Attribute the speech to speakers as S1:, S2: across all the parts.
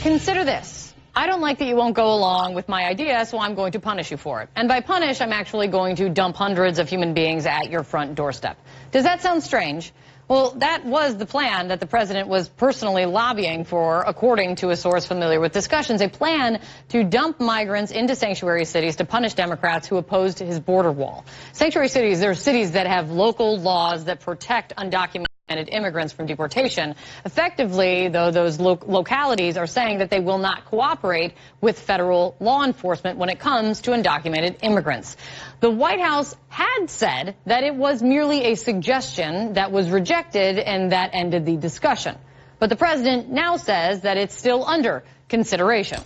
S1: consider this. I don't like that you won't go along with my idea, so I'm going to punish you for it. And by punish, I'm actually going to dump hundreds of human beings at your front doorstep. Does that sound strange? Well, that was the plan that the president was personally lobbying for, according to a source familiar with discussions, a plan to dump migrants into sanctuary cities to punish Democrats who opposed his border wall. Sanctuary cities, they're cities that have local laws that protect undocumented immigrants from deportation. Effectively, though, those localities are saying that they will not cooperate with federal law enforcement when it comes to undocumented immigrants. The White House had said that it was merely a suggestion that was rejected and that ended the discussion. But the president now says that it's still under consideration.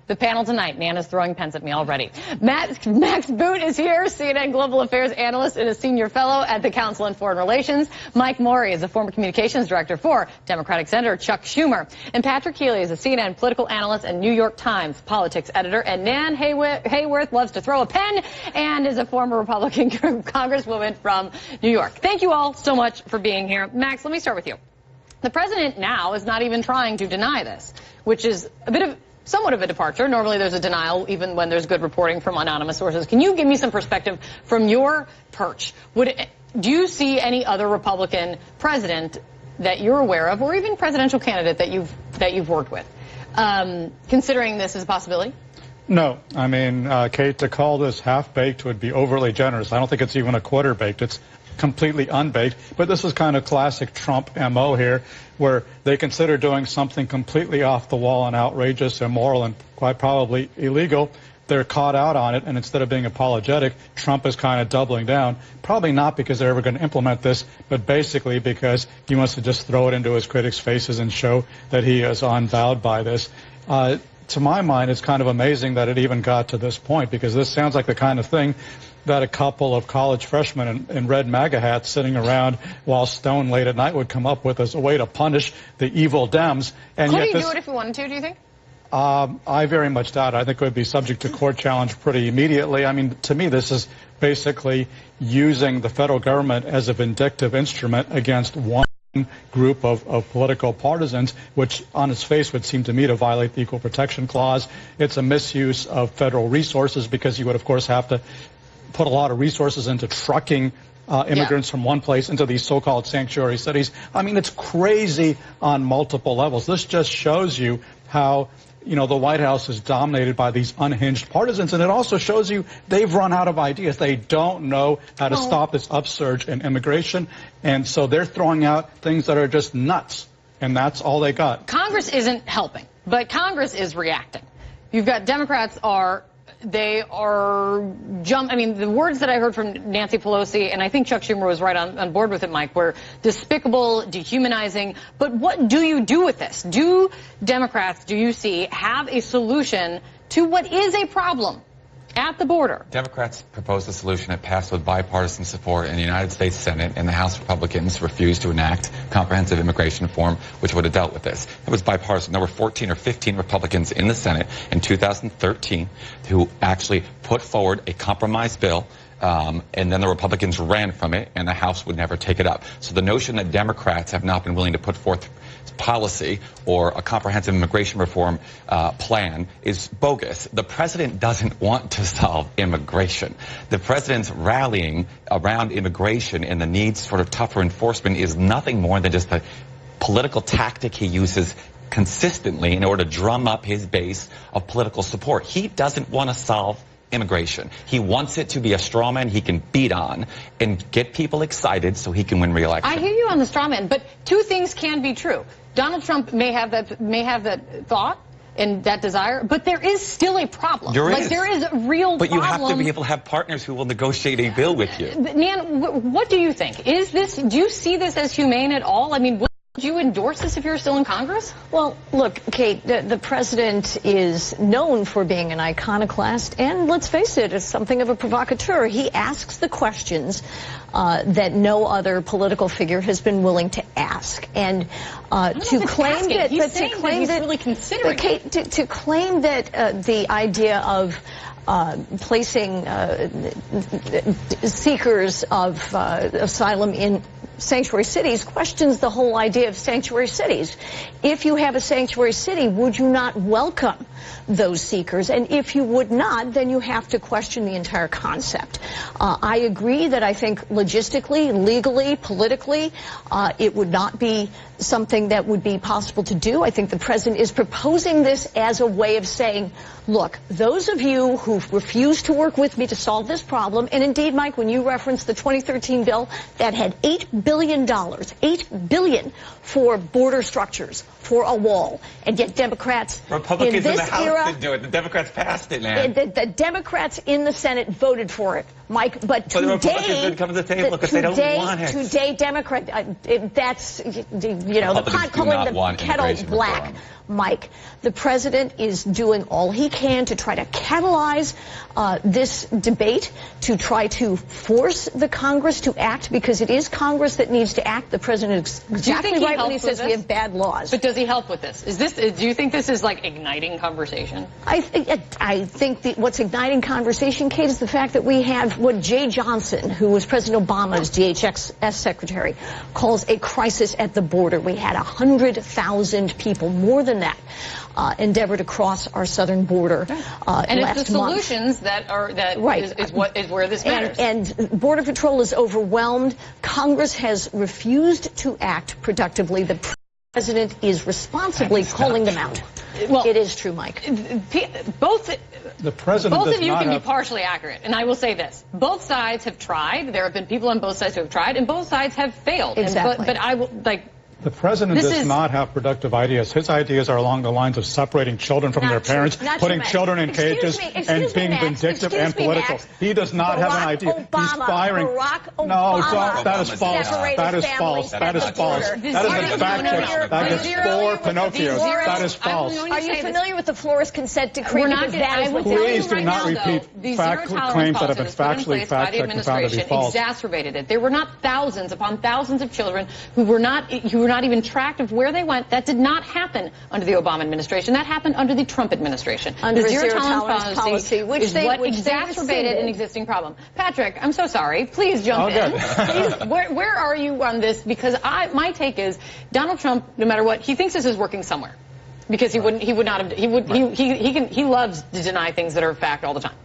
S1: The panel tonight, Nana's throwing pens at me already. Max Boot is here, CNN Global Affairs analyst and a senior fellow at the Council on Foreign Relations. Mike Morey is a former communications director for Democratic Senator Chuck Schumer. And Patrick Healy is a CNN political analyst and New York Times politics editor. And Nan Hayworth loves to throw a pen and is a former Republican congresswoman from New York. Thank you all so much for being here. Max, let me start with you. The president now is not even trying to deny this, which is somewhat of a departure. Normally there's a denial even when there's good reporting from anonymous sources. Can you give me some perspective from your perch? Do you see any other Republican president that you're aware of, or even presidential candidate that you've worked with, considering this as a possibility?
S2: No. I mean, Kate, to call this half-baked would be overly generous. I don't think it's even a quarter-baked. It's completely unbaked. But this is kind of classic Trump MO here, where they consider doing something completely off the wall and outrageous, immoral, and quite probably illegal. They're caught out on it, and instead of being apologetic, Trump is kind of doubling down. Probably not because they're ever going to implement this, but basically because he wants to just throw it into his critics' faces and show that he is unbowed by this. To my mind, it's kind of amazing that it even got to this point, because this sounds like the kind of thing that a couple of college freshmen in red MAGA hats sitting around while stoned late at night would come up with as a way to punish the evil Dems. And
S1: could he do it if he wanted to, do you think?
S2: I very much doubt it. I think it would be subject to court challenge pretty immediately. I mean, to me, this is basically using the federal government as a vindictive instrument against one group of political partisans, which on its face would seem to me to violate the Equal Protection Clause. It's a misuse of federal resources, because you would, of course, have to put a lot of resources into trucking immigrants from one place into these so-called sanctuary cities. I mean, it's crazy on multiple levels. This just shows you how, you know, the White House is dominated by these unhinged partisans, and it also shows you they've run out of ideas. They don't know how to stop this upsurge in immigration, and so they're throwing out things that are just nuts, and that's all they got.
S1: Congress isn't helping, but Congress is reacting. You've got Democrats I mean, the words that I heard from Nancy Pelosi, and I think Chuck Schumer was right on board with it, Mike, were despicable, dehumanizing. But what do you do with this? Do Democrats, do you see, have a solution to what is a problem at the border?
S3: Democrats proposed a solution that passed with bipartisan support in the United States Senate, and the House Republicans refused to enact comprehensive immigration reform, which would have dealt with this. It was bipartisan. There were 14 or 15 Republicans in the Senate in 2013 who actually put forward a compromise bill, and then the Republicans ran from it, and the House would never take it up. So the notion that Democrats have not been willing to put forth policy or a comprehensive immigration reform plan is bogus. The president doesn't want to solve immigration. The president's rallying around immigration and the needs for tougher enforcement is nothing more than just a political tactic he uses consistently in order to drum up his base of political support. He doesn't want to solve immigration. He wants it to be a straw man he can beat on and get people excited so he can win re-election.
S1: I hear you on the straw man, but two things can be true. Donald Trump may have that thought and that desire, but there is still a problem. There is a real problem.
S3: But you have to be able to have partners who will negotiate a bill with you.
S1: Nan, what do you think? Do you see this as humane at all? I mean, would you endorse this if you're still in Congress?
S4: Well, look, Kate, the president is known for being an iconoclast, and let's face it, is something of a provocateur. He asks the questions that no other political figure has been willing to ask, and to claim that the idea of placing seekers of asylum in sanctuary cities questions the whole idea of sanctuary cities. If you have a sanctuary city, would you not welcome those seekers? And if you would not, then you have to question the entire concept. I agree that I think logistically, legally, politically, it would not be something that would be possible to do. I think the president is proposing this as a way of saying, look, those of you who refuse to work with me to solve this problem, and indeed, Mike, when you referenced the 2013 bill that had $8 billion for border structures, for a wall, and yet Democrats
S3: Republicans
S4: in this
S3: in the House
S4: era
S3: didn't do it. The Democrats passed it, man.
S4: The Democrats in the Senate voted for it, Mike. But today,
S3: the Republicans didn't come to the table because they don't want it.
S4: Today, that's, you know, the pot calling the kettle black.
S3: Reform.
S4: Mike, the president is doing all he can to try to catalyze this debate, to try to force the Congress to act, because it is Congress that needs to act. The president is exactly right when he says we have bad laws.
S1: But does he help with this? Do you think this is like igniting conversation?
S4: I think what's igniting conversation, Kate, is the fact that we have what Jay Johnson, who was President Obama's DHS secretary, calls a crisis at the border. We had 100,000 people, more than that, endeavor to cross our southern border
S1: and
S4: last
S1: it's the solutions
S4: month.
S1: that is where this matters.
S4: And Border Patrol is overwhelmed. Congress has refused to act productively. The president is responsibly calling them out. Well, it is true, Mike.
S1: Both of you can be
S2: have...
S1: partially accurate, and I will say this: both sides have tried. There have been people on both sides who have tried, and both sides have failed.
S4: Exactly.
S1: But I will like.
S2: The president does not have productive ideas. His ideas are along the lines of separating children from their parents, putting children in cages, and being vindictive and political. He does not have an idea. He's firing. No, that is false. That is false. That is false. That is a fact check. That is for Pinocchios. That is false.
S4: Are you familiar with the Flores consent decree?
S2: Please do not repeat claims that have been factually fact-checked and found to be false.
S1: Exacerbated it. There were not thousands upon thousands of children who were not even tracked of where they went. That did not happen under the Obama administration. That happened under the Trump administration.
S4: Under the zero-tolerance policy, which
S1: exacerbated an existing problem. Patrick, I'm so sorry. Please jump in. Please, where are you on this? Because my take is Donald Trump, no matter what, he thinks this is working somewhere, because he loves to deny things that are fact all the time.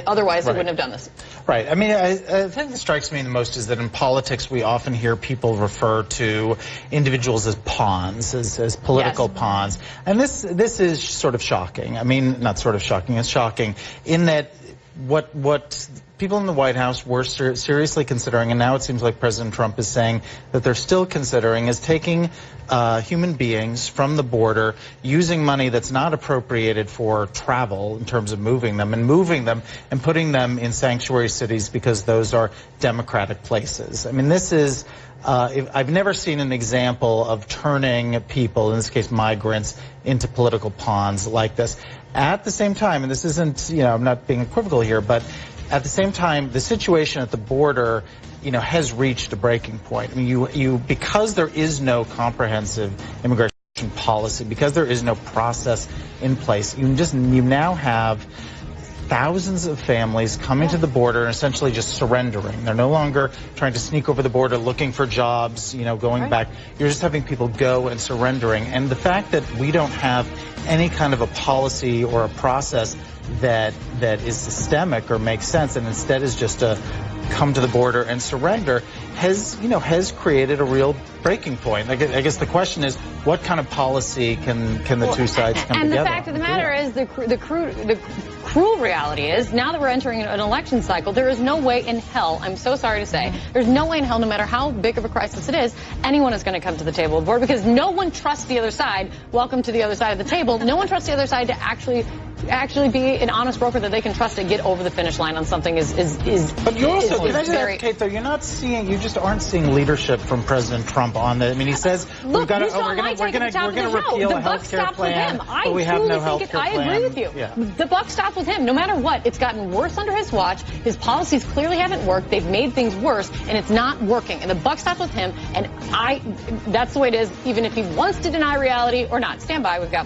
S1: Otherwise, he wouldn't have done this.
S5: Right. I mean, I think that strikes me the most is that in politics, we often hear people refer to individuals as pawns, as political pawns. And this is sort of shocking. I mean, not sort of shocking. It's shocking in that what people in the White House were seriously considering, and now it seems like President Trump is saying that they're still considering, is taking human beings from the border, using money that's not appropriated for travel in terms of moving them and putting them in sanctuary cities because those are democratic places. I mean, this is I've never seen an example of turning people, in this case migrants, into political pawns like this. At the same time, and this isn't, I'm not being equivocal here, but at the same time, the situation at the border, has reached a breaking point. I mean, because there is no comprehensive immigration policy, because there is no process in place, you now have thousands of families coming to the border and essentially just surrendering. They're no longer trying to sneak over the border looking for jobs, going back. You're just having people go and surrendering. And the fact that we don't have any kind of a policy or a process that is systemic or makes sense, and instead is just a come to the border and surrender, has created a real breaking point. I guess the question is, what kind of policy can the two sides come together?
S1: And the fact of the matter is, the cruel reality is, now that we're entering an election cycle, there is no way in hell, I'm so sorry to say, there's no way in hell, no matter how big of a crisis it is, anyone is going to come to the table of board, because no one trusts the other side. Welcome to the other side of the table. No one trusts the other side to actually be an honest broker that they can trust to get over the finish line on something
S5: But you also, Kate, though, you just aren't seeing leadership from President Trump on that. I mean, he says we're going to repeal a health care plan, but we have no health care plan.
S1: I agree with you. Yeah. The buck stops with him. No matter what, it's gotten worse under his watch. His policies clearly haven't worked. They've made things worse, and it's not working. And the buck stops with him. And that's the way it is, even if he wants to deny reality or not. Stand by. We've got